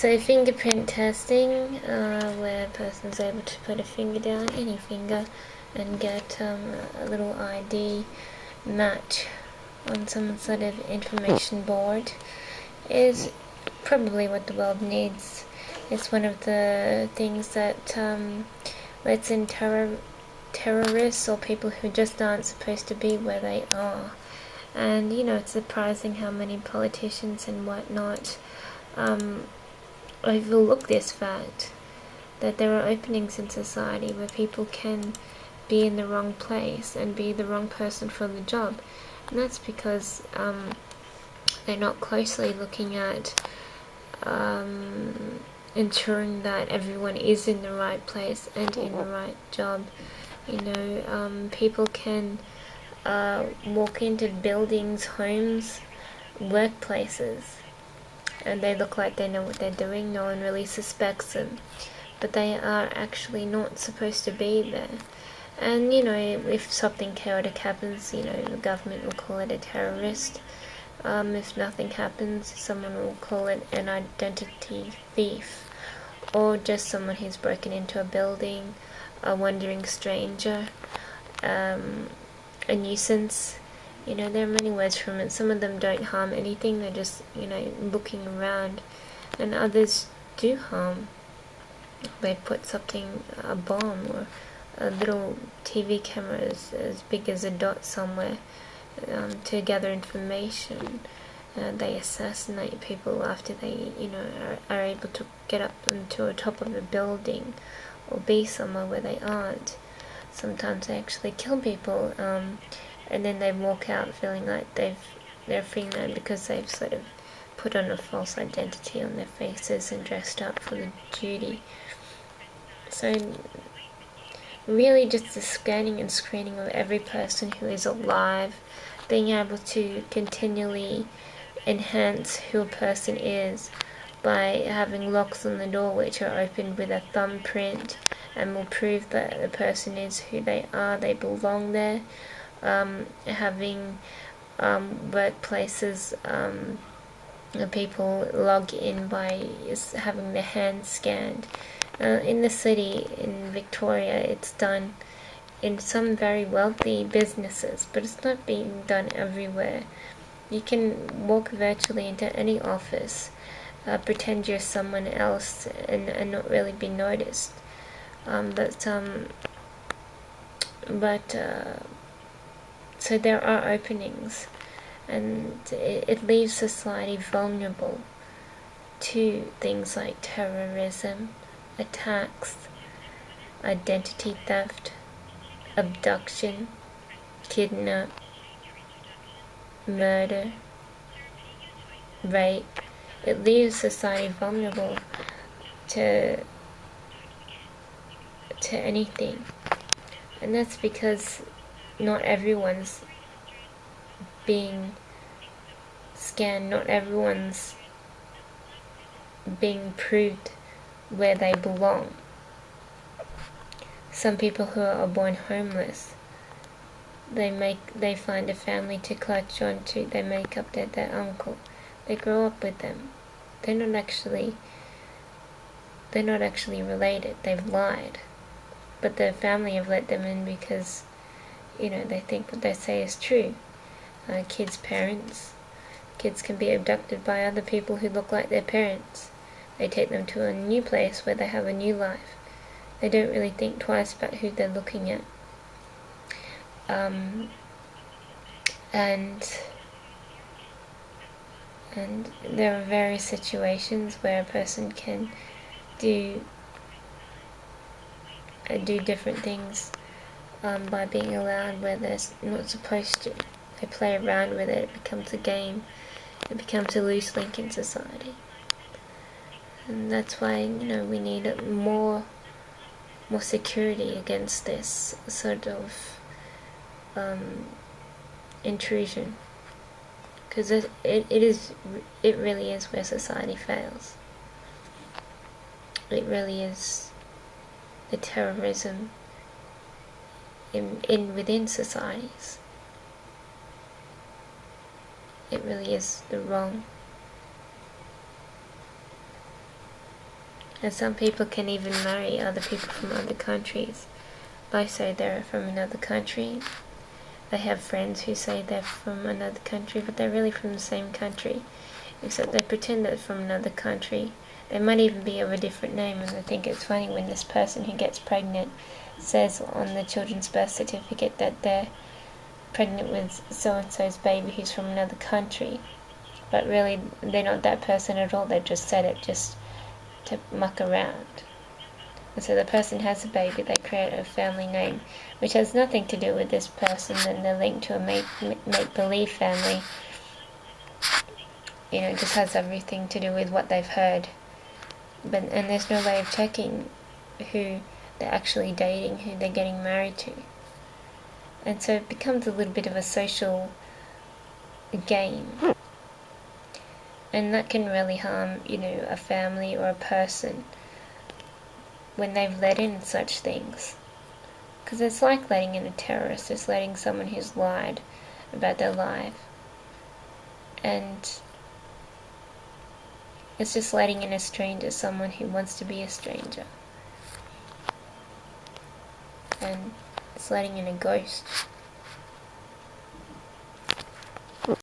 So fingerprint testing, where a person's able to put a finger down, any finger, and get a little ID match on some sort of information board, is probably what the world needs. It's one of the things that lets in terrorists or people who just aren't supposed to be where they are. And it's surprising how many politicians and whatnot overlook this fact, that there are openings in society where people can be in the wrong place and be the wrong person for the job, and that's because they're not closely looking at ensuring that everyone is in the right place and in the right job. People can walk into buildings, homes, workplaces, and they look like they know what they're doing. No one really suspects them, but they are actually not supposed to be there. And if something chaotic happens, the government will call it a terrorist. If nothing happens, someone will call it an identity thief, or just someone who's broken into a building, a wandering stranger, a nuisance. There are many words from it. Some of them don't harm anything, they're just, looking around, and others do harm. They put something, a bomb or a little TV camera as big as a dot somewhere, to gather information. They assassinate people after they, are able to get up onto the top of a building or be somewhere where they aren't. Sometimes they actually kill people, and then they walk out feeling like they're free now because they've sort of put on a false identity on their faces and dressed up for the duty. So really just the scanning and screening of every person who is alive, being able to continually enhance who a person is by having locks on the door which are opened with a thumbprint and will prove that the person is who they are, they belong there. Having workplaces, people log in by having their hands scanned. In the city, in Victoria, it's done in some very wealthy businesses, but it's not being done everywhere. You can walk virtually into any office, pretend you're someone else, and not really be noticed. So there are openings, and it leaves society vulnerable to things like terrorism, attacks, identity theft, abduction, kidnap, murder, rape. It leaves society vulnerable to anything, and that's because not everyone's being scanned, not everyone's being proved where they belong. Some people who are born homeless, they find a family to clutch onto, they make up their uncle, they grow up with them. They're not actually related, they've lied, but their family have let them in because they think what they say is true. Kids' parents. Kids can be abducted by other people who look like their parents. They take them to a new place where they have a new life. They don't really think twice about who they're looking at. And there are various situations where a person can do different things by being allowed where they're not supposed to. They play around with it, it becomes a game, it becomes a loose link in society. And that's why, we need more security against this sort of intrusion. Because it really is where society fails. It really is the terrorism within societies. It really is the wrong. And some people can even marry other people from other countries. They say they're from another country. They have friends who say they're from another country, but they're really from the same country, except they pretend they're from another country. They might even be of a different name, and I think it's funny when this person who gets pregnant says on the children's birth certificate that they're pregnant with so-and-so's baby who's from another country, but really they're not that person at all. They've just said it just to muck around. And so the person has a baby, they create a family name, which has nothing to do with this person, and they're linked to a make-believe family. You know, it just has everything to do with what they've heard. And there's no way of checking who they're actually dating, who they're getting married to. And so it becomes a little bit of a social game. And that can really harm, you know, a family or a person when they've let in such things. Because it's like letting in a terrorist, it's letting someone who's lied about their life. And it's just letting in a stranger, someone who wants to be a stranger. And it's letting in a ghost.